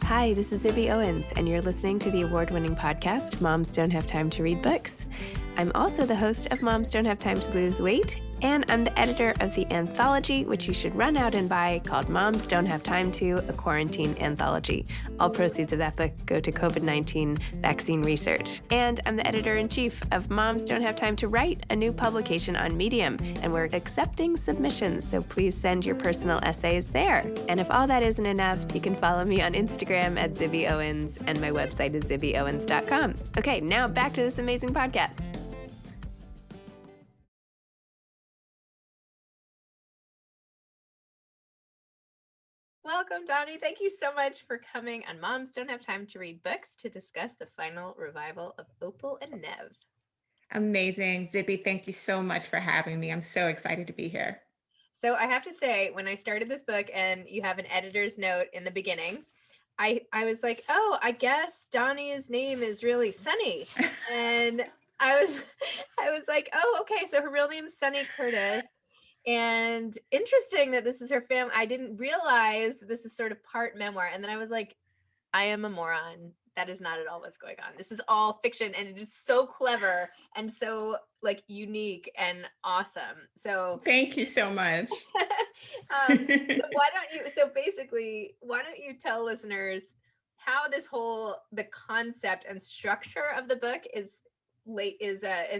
Hi, this is Zibby Owens, and you're listening to the award-winning podcast, Moms Don't Have Time to Read Books. I'm also the host of Moms Don't Have Time to Lose Weight, and I'm the editor of the anthology, which you should run out and buy, called Moms Don't Have Time to, a quarantine anthology. All proceeds of that book go to COVID-19 vaccine research. And I'm the editor-in-chief of Moms Don't Have Time to Write, a new publication on Medium, and we're accepting submissions, so please send your personal essays there. And if all that isn't enough, you can follow me on Instagram at Zibby Owens, and my website is zibbyowens.com. Okay, now back to this amazing podcast. Welcome, Dawnie. Thank you so much for coming on Moms Don't Have Time to Read Books to discuss the final revival of Opal and Nev. Amazing. Zibby, thank you so much for having me. I'm so excited to be here. So I have to say, when I started this book and you have an editor's note in the beginning, I was like, oh, I guess Donnie's name is really Sunny. And I was like, oh, okay, so her real name is Sunny Curtis. And interesting that this is her family. I didn't realize that this is sort of part memoir. And then I was like, I am a moron. That is not at all what's going on. This is all fiction, and it is so clever and so like unique and awesome. So Thank you so much. so why don't you tell listeners how the concept and structure of the book is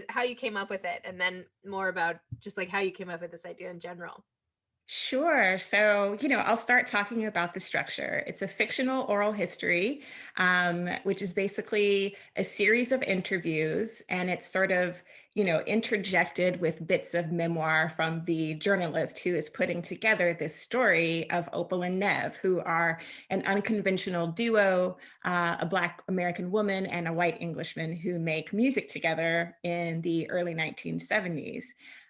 how you came up with it, and then more about just like how you came up with this idea in general. Sure. So, I'll start talking about the structure. It's a fictional oral history, which is basically a series of interviews, and it's sort of, interjected with bits of memoir from the journalist who is putting together this story of Opal and Nev, who are an unconventional duo, a Black American woman and a white Englishman who make music together in the early 1970s.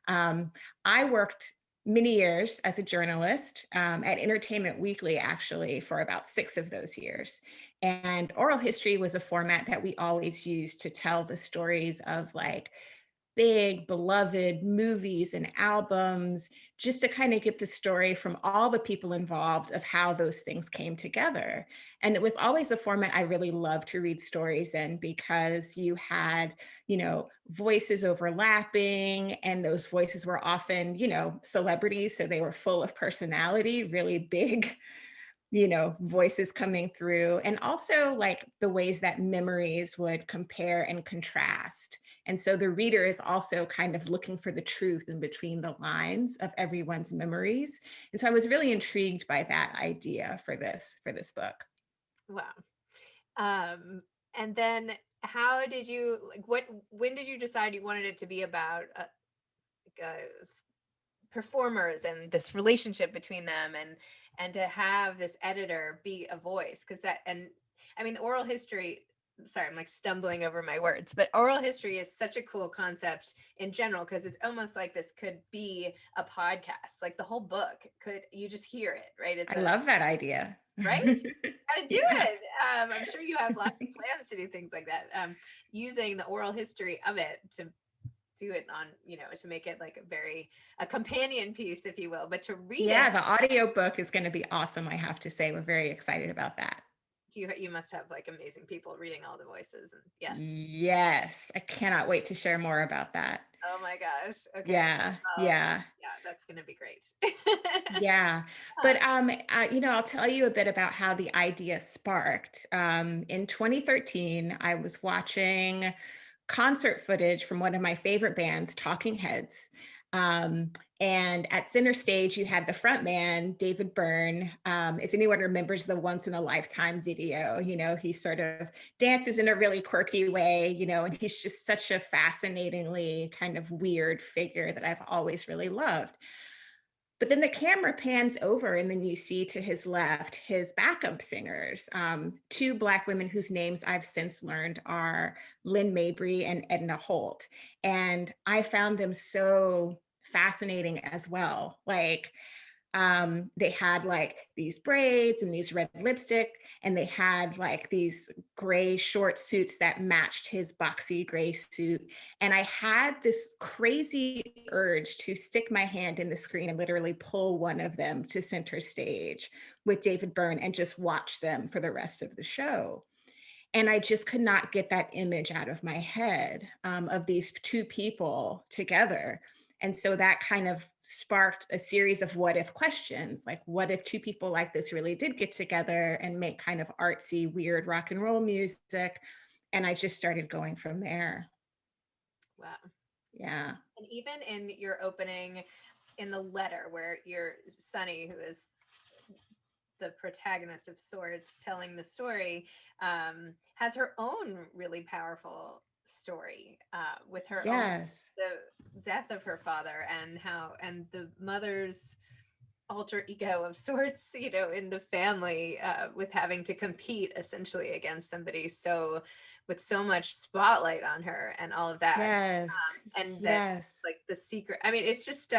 I worked many years as a journalist at Entertainment Weekly, actually, for about 6 of those years. And oral history was a format that we always used to tell the stories of like big beloved movies and albums, just to kind of get the story from all the people involved of how those things came together. And it was always a format I really loved to read stories in, because you had, voices overlapping, and those voices were often, celebrities. So they were full of personality, really big voices coming through, and also like the ways that memories would compare and contrast. And so the reader is also kind of looking for the truth in between the lines of everyone's memories. And so I was really intrigued by that idea for this book. Wow. And then how did you when did you decide you wanted it to be about performers and this relationship between them, and to have this editor be a voice? Because oral history, sorry, I'm like stumbling over my words, but oral history is such a cool concept in general, because it's almost like this could be a podcast. Like the whole book you just hear it, right? I love that idea. Right? Gotta do Yeah. it. I'm sure you have lots of plans to do things like that, using the oral history of it to do it on, to make it like a companion piece, if you will, but to read Yeah, it. the audiobook is going to be awesome, I have to say. We're very excited about that. You must have like amazing people reading all the voices, and yes. Yes, I cannot wait to share more about that. Oh my gosh. Okay. Yeah, yeah. Yeah, that's gonna be great. Yeah. But I'll tell you a bit about how the idea sparked. In 2013, I was watching concert footage from one of my favorite bands, Talking Heads. And at center stage, you had the front man, David Byrne. If anyone remembers the Once in a Lifetime video, he sort of dances in a really quirky way, and he's just such a fascinatingly kind of weird figure that I've always really loved. But then the camera pans over, and then you see to his left his backup singers, 2 Black women whose names I've since learned are Lynn Mabry and Edna Holt. And I found them so fascinating as well. Like, They had like these braids and these red lipstick, and they had like these gray short suits that matched his boxy gray suit. And I had this crazy urge to stick my hand in the screen and literally pull one of them to center stage with David Byrne and just watch them for the rest of the show. And I just could not get that image out of my head, of these two people together. And so that kind of sparked a series of what if questions, like what if two people like this really did get together and make kind of artsy, weird rock and roll music? And I just started going from there. Wow. Yeah. And even in your opening, in the letter where your Sunny, who is the protagonist of sorts, telling the story, has her own really powerful story with her own, Yes. the death of her father, and the mother's alter ego of sorts, in the family, with having to compete essentially against somebody with so much spotlight on her and all of that. Yes. And yes. that, like, the secret, I mean, it's just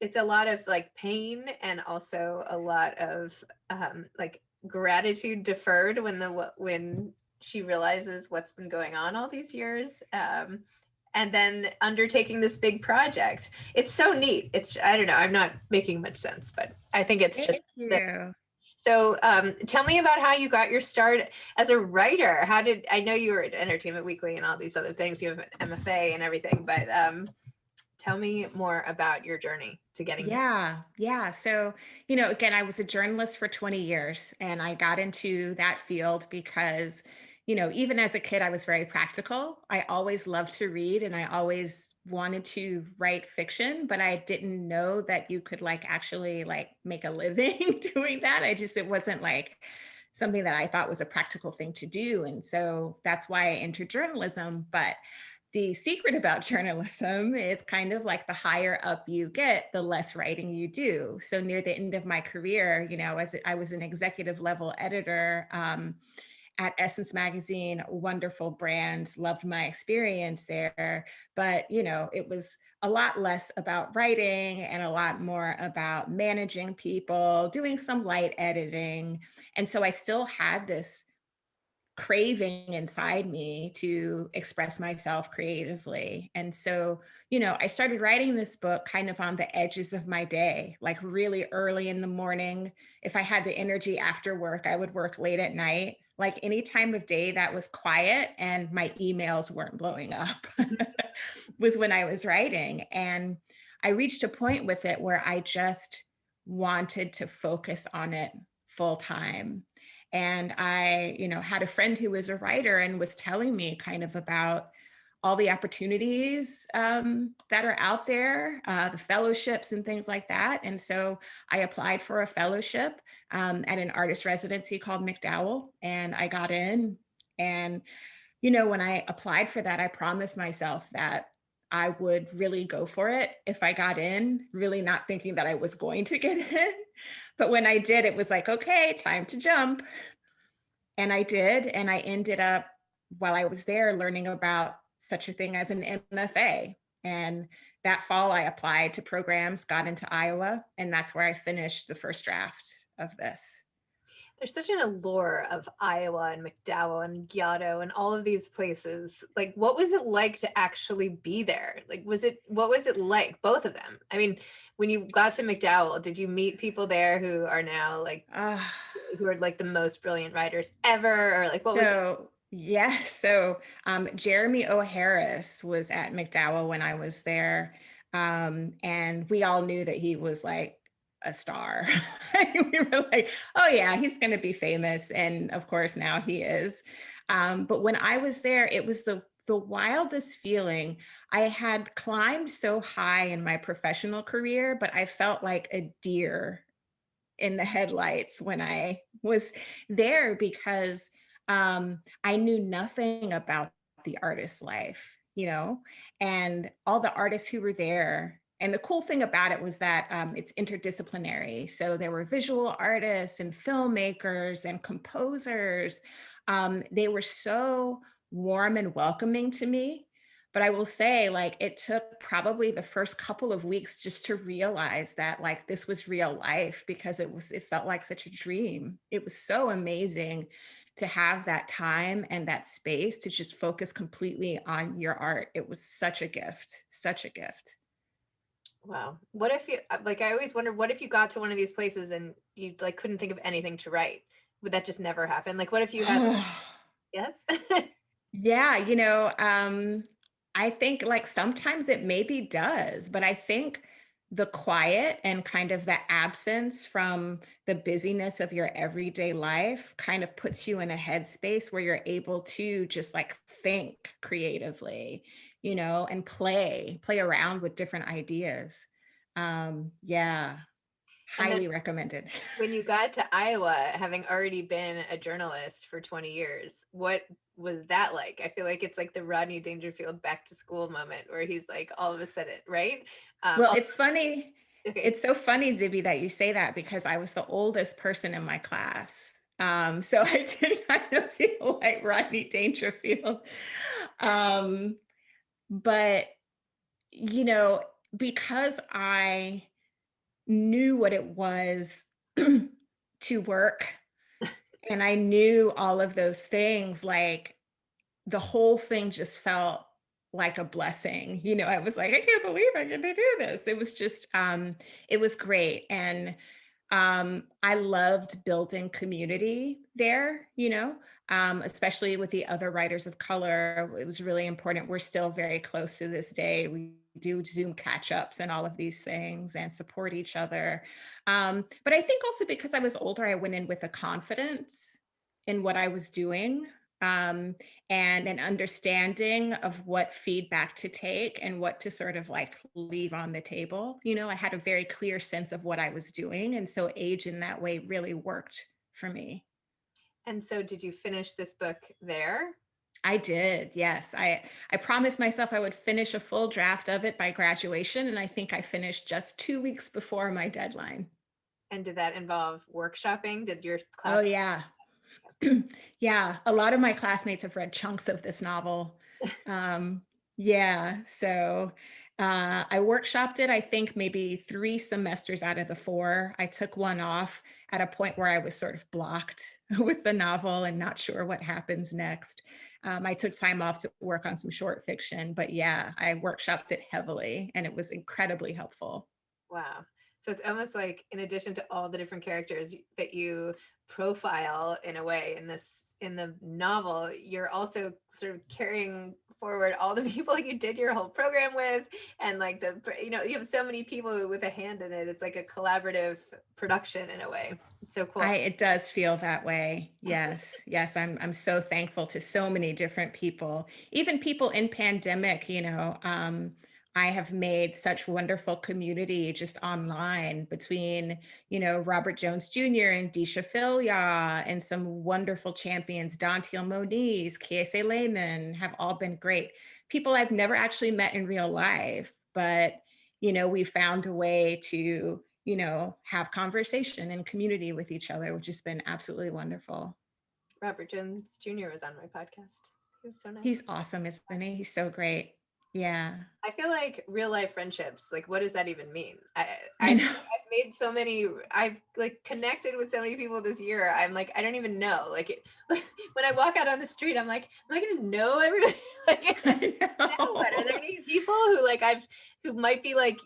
it's a lot of like pain and also a lot of like gratitude deferred when she realizes what's been going on all these years, and then undertaking this big project. It's so neat. I don't know, I'm not making much sense, but I think it's just so tell me about how you got your start as a writer. I know you were at Entertainment Weekly and all these other things, you have an MFA and everything, but tell me more about your journey to getting here. Yeah. So, again, I was a journalist for 20 years and I got into that field because, even as a kid, I was very practical. I always loved to read and I always wanted to write fiction, but I didn't know that you could actually make a living doing that. It wasn't something that I thought was a practical thing to do. And so that's why I entered journalism. But the secret about journalism is kind of like the higher up you get, the less writing you do. So near the end of my career, as I was an executive level editor at Essence Magazine, wonderful brand, loved my experience there. But, it was a lot less about writing and a lot more about managing people, doing some light editing. And so I still had this craving inside me to express myself creatively. And so, I started writing this book kind of on the edges of my day, like really early in the morning. If I had the energy after work, I would work late at night. Like any time of day that was quiet and my emails weren't blowing up was when I was writing. And I reached a point with it where I just wanted to focus on it full time. And I, had a friend who was a writer and was telling me kind of about all the opportunities that are out there, the fellowships and things like that. And so I applied for a fellowship at an artist residency called McDowell, and I got in. And, when I applied for that, I promised myself that I would really go for it if I got in, really not thinking that I was going to get in. But when I did, it was like, okay, time to jump. And I did. And I ended up, while I was there, learning about such a thing as an MFA. And that fall, I applied to programs, got into Iowa, and that's where I finished the first draft of this. There's such an allure of Iowa and McDowell and Giotto and all of these places. Like, what was it like to actually be there? Like, what was it like, both of them? I mean, when you got to McDowell, did you meet people there who are now who are like the most brilliant writers ever? Or like, what was it? Yes. So Jeremy O. Harris was at McDowell when I was there. And we all knew that he was like a star. We were like, oh yeah, he's going to be famous. And of course now he is. But when I was there, it was the wildest feeling. I had climbed so high in my professional career, but I felt like a deer in the headlights when I was there because I knew nothing about the artist's life, and all the artists who were there. And the cool thing about it was that it's interdisciplinary. So there were visual artists and filmmakers and composers. They were so warm and welcoming to me. But I will say, like, it took probably the first couple of weeks just to realize that, like, this was real life, because it felt like such a dream. It was so amazing to have that time and that space to just focus completely on your art. It was such a gift, such a gift. Wow. What if you like I always wonder what if you got to one of these places and you like couldn't think of anything to write? Would that just never happen? Like what if you had yes? Yeah, I think like sometimes it maybe does, but I think the quiet and kind of the absence from the busyness of your everyday life kind of puts you in a headspace where you're able to just like think creatively, and play around with different ideas. Yeah, And then highly recommended. when you got to Iowa, having already been a journalist for 20 years, what was that like? I feel like it's like the Rodney Dangerfield back to school moment where he's like all of a sudden, right? Well, Also, it's funny. okay. It's so funny, Zibby, that you say that, because I was the oldest person in my class. So I did kind of feel like Rodney Dangerfield. Um, but, you know, because I knew what it was to work, and I knew all of those things, like the whole thing just felt like a blessing. I was like, I can't believe I get to do this. It was just, it was great. And I loved building community there, especially with the other writers of color. It was really important. We're still very close to this day. We do Zoom catch ups and all of these things and support each other. But I think also because I was older, I went in with a confidence in what I was doing. Um, and an understanding of what feedback to take and what to sort of like leave on the table. I had a very clear sense of what I was doing. And so age in that way really worked for me. And so did you finish this book there? I did. Yes. I promised myself I would finish a full draft of it by graduation. And I think I finished just 2 weeks before my deadline. And did that involve workshopping? Did your Oh, class? yeah. Yeah, a lot of my classmates have read chunks of this novel. Um, yeah, so I workshopped it, I think maybe 3 semesters out of the 4. I took one off at a point where I was sort of blocked with the novel and not sure what happens next. I took time off to work on some short fiction, but yeah, I workshopped it heavily and it was incredibly helpful. Wow. So it's almost like in addition to all the different characters that you profile in a way in the novel, you're also sort of carrying forward all the people you did your whole program with and like you have so many people with a hand in it. It's like a collaborative production in a way. It's so cool. It does feel that way. Yes. Yes. I'm so thankful to so many different people, even people in pandemic, I have made such wonderful community just online between, Robert Jones Jr. and Disha Filia and some wonderful champions, Dantiel Moniz, Kiese Lehman have all been great. People I've never actually met in real life, but, we found a way to have conversation and community with each other, which has been absolutely wonderful. Robert Jones Jr. was on my podcast. He was so nice. He's awesome, isn't he? He's so great. Yeah. I feel like real life friendships, like what does that even mean? I I've know. made so many, I've like connected with so many people this year. I'm like, I don't even know. When I walk out on the street, I'm like, am I gonna know everybody? Now what? Are there any people who might be like,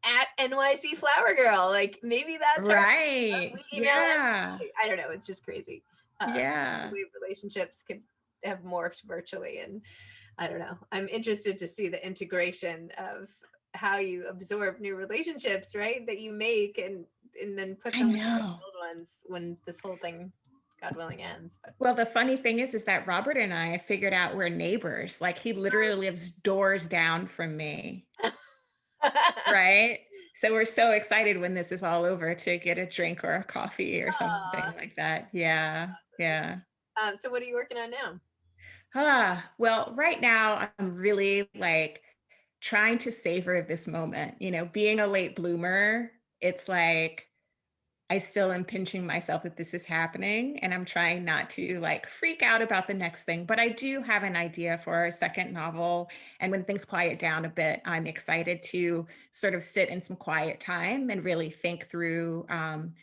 at NYC Flower Girl? Like maybe that's her. Right. We email Yeah. I don't know. It's just crazy. Yeah. The way relationships could have morphed virtually, and I don't know. I'm interested to see the integration of how you absorb new relationships, right? That you make and then put I them with the know. old ones when this whole thing, God willing, ends. But Well, the funny thing is that Robert and I figured out we're neighbors. Like he literally lives doors down from me. Right. So we're so excited when this is all over to get a drink or a coffee or something Aw. like that. Yeah. Yeah. So what are you working on now? Well, right now I'm really like trying to savor this moment. Being a late bloomer, it's like I still am pinching myself that this is happening, and I'm trying not to like freak out about the next thing. But I do have an idea for a second novel. And when things quiet down a bit, I'm excited to sort of sit in some quiet time and really think through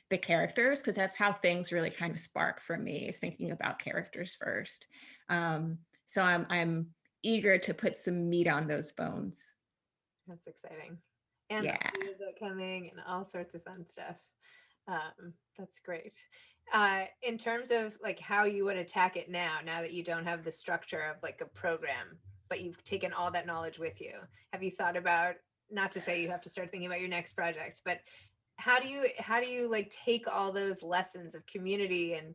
the characters, because that's how things really kind of spark for me, is thinking about characters first. So I'm eager to put some meat on those bones. That's exciting. And Yeah. music coming and all sorts of fun stuff. That's great. In terms of like how you would attack it now that you don't have the structure of like a program, but you've taken all that knowledge with you, have you thought about, not to say you have to start thinking about your next project, but how do you like take all those lessons of community and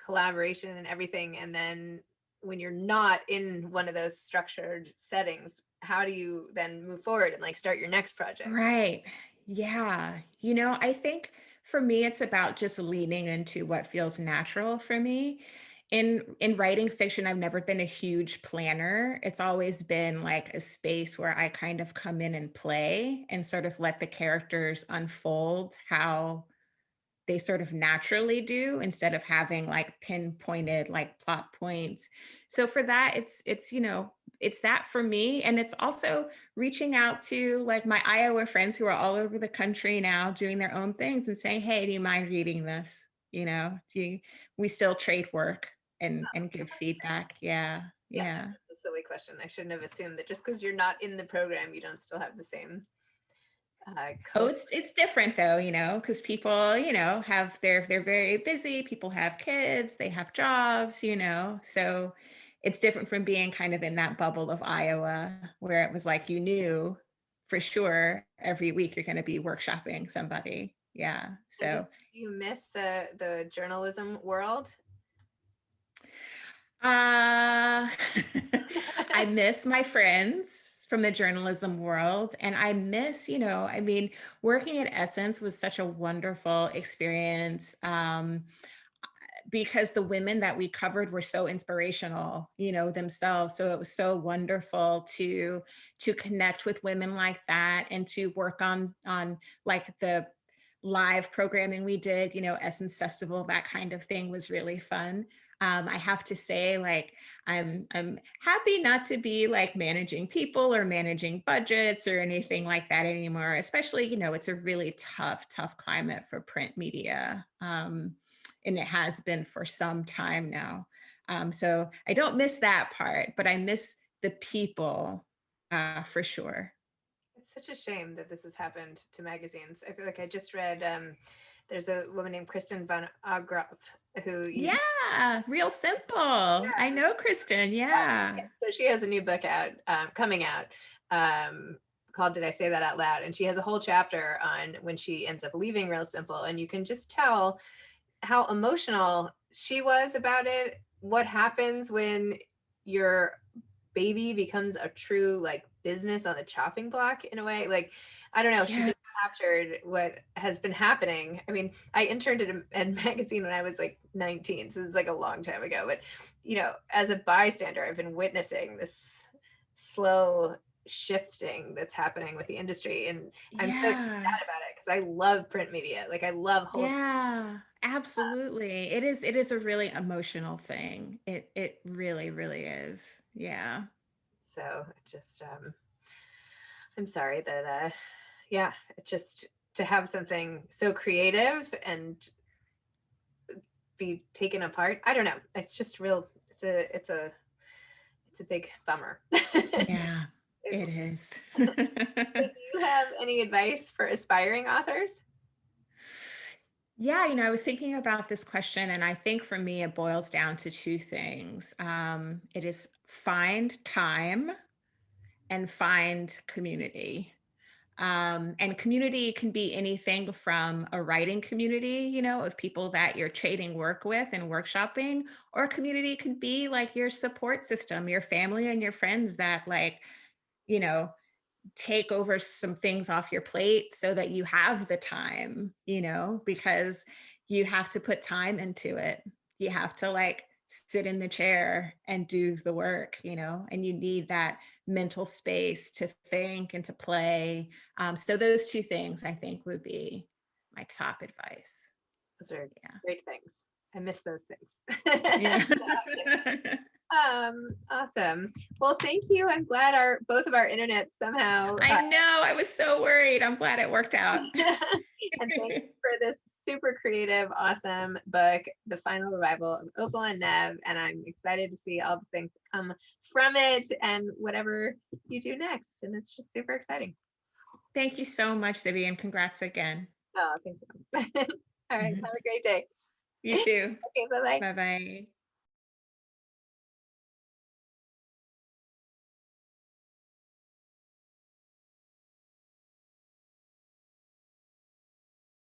collaboration and everything, and then when you're not in one of those structured settings, how do you then move forward and like start your next project? Right. Yeah. I think for me, it's about just leaning into what feels natural for me. In writing fiction, I've never been a huge planner. It's always been like a space where I kind of come in and play and sort of let the characters unfold how they sort of naturally do, instead of having like pinpointed like plot points. So for that, it's that for me. And it's also reaching out to like my Iowa friends who are all over the country now doing their own things and saying, hey, do you mind reading this? We still trade work and give feedback. Yeah. Yeah, Yeah. that's a silly question. I shouldn't have assumed that just because you're not in the program, you don't still have the same Oh, code. it's different though, because people, have they're very busy. People have kids, they have jobs, so it's different from being kind of in that bubble of Iowa where it was like you knew for sure every week you're going to be workshopping somebody. Yeah. And do So you miss the journalism world? Uh, I miss my friends from the journalism world. And I miss, working at Essence was such a wonderful experience. Because the women that we covered were so inspirational, themselves. So it was so wonderful to connect with women like that and to work on like the live programming we did, Essence Festival, that kind of thing was really fun. I have to say, like, I'm happy not to be like managing people or managing budgets or anything like that anymore. Especially, it's a really tough climate for print media. And it has been for some time now. So I don't miss that part, but I miss the people for sure. It's such a shame that this has happened to magazines. I feel like I just read there's a woman named Kristen van Agrop who used, Yeah, real simple. I know Kristen. Yeah. so she has a new book out, coming out, called Did I Say That Out Loud? And she has a whole chapter on when she ends up leaving Real Simple. And you can just tell how emotional she was about it. What happens when your baby becomes a true like business on the chopping block in a way. Like, I don't know, she Yeah. just captured what has been happening. I mean, I interned at a magazine when I was like 19, so this is like a long time ago, but as a bystander, I've been witnessing this slow shifting that's happening with the industry, and I'm so sad Yeah. about it because I love print media. Like, I love whole. Yeah. Absolutely. It is a really emotional thing. It really, really is. Yeah. So just I'm sorry that yeah, it just to have something so creative and be taken apart. I don't know. It's just real. It's a big bummer. Yeah, it is. So do you have any advice for aspiring authors? Yeah, I was thinking about this question, and I think for me, it boils down to two things. It is find time and find community. And community can be anything from a writing community, of people that you're trading work with and workshopping, or a community could be like your support system, your family and your friends that like, you know, take over some things off your plate so that you have the time, because you have to put time into it. You have to like sit in the chair and do the work, and you need that mental space to think and to play. So those two things I think would be my top advice. Those are Yeah. great things. I miss those things. Yeah. Awesome. Well, thank you. I'm glad both of our internet somehow. I know. I was so worried. I'm glad it worked out. And thank you for this super creative, awesome book, The Final Revival of Opal and Nev. And I'm excited to see all the things that come from it and whatever you do next. And it's just super exciting. Thank you so much, Zibby, and congrats again. Oh, thank you. All right. Have a great day. You too. Okay. Bye-bye. Bye-bye.